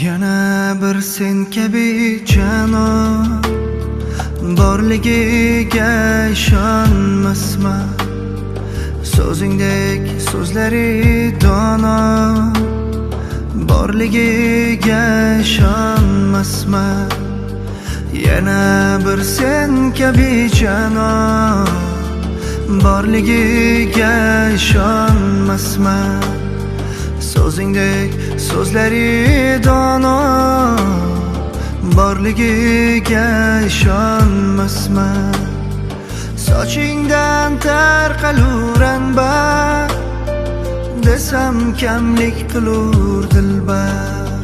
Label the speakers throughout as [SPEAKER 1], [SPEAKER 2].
[SPEAKER 1] Yana bir sen kabi canon borligiga ishonmasman. So'zingdek so'zlari dono borligiga ishonmasman. Yana bir sen kabi canon borligiga ishonmasman. So'zingdek so'zlari dono borligiga ishonmasman. Sochingdan tarqalur anbar desam kamlik qilur dilbar.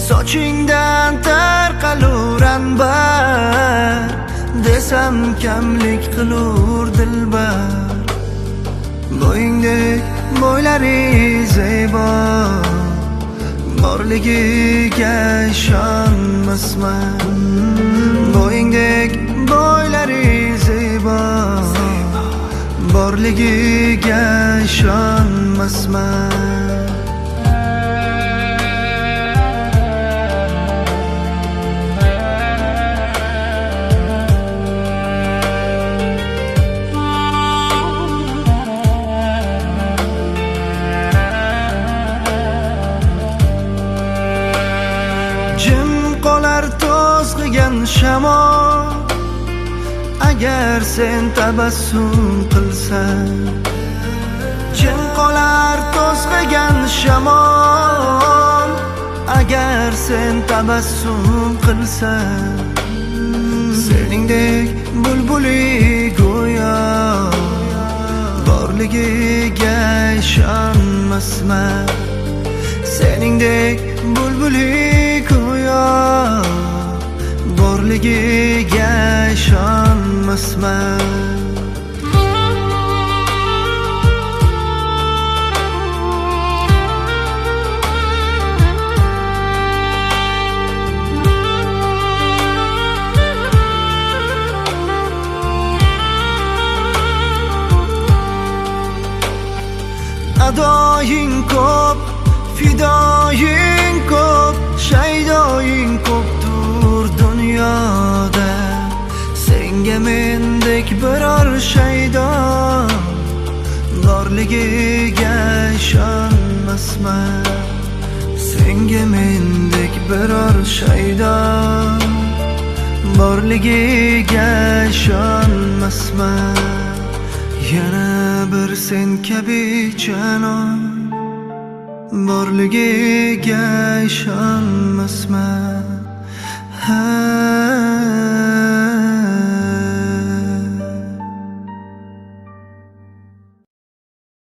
[SPEAKER 1] Sochingdan tarqalur anbar desam kamlik qilur dilbar. Bo'yingdek bo'ylari zebo borligiga ishonmasman. Bo'yingdek bo'ylari zebo borligiga ishonmasman. Jim qolar to'zg'igan shamol agar sen tabassum qilsan. Jim qolar to'zg'igan shamol agar sen tabassum qilsan. Seningdek bulbuli go'yo borligiga ishonmasman. Seningdek bulbuli go'yo borligiga ishonmasman. Adoying ko'p, fidoying ko'p, shaydoying ko'ptur dunyoda. Senga mendek biror shaydo borligiga ishonmasman. Senga mendek biror shaydo borligiga ishonmasman. Yana bir sen kabi canon borligiga ishonmasman.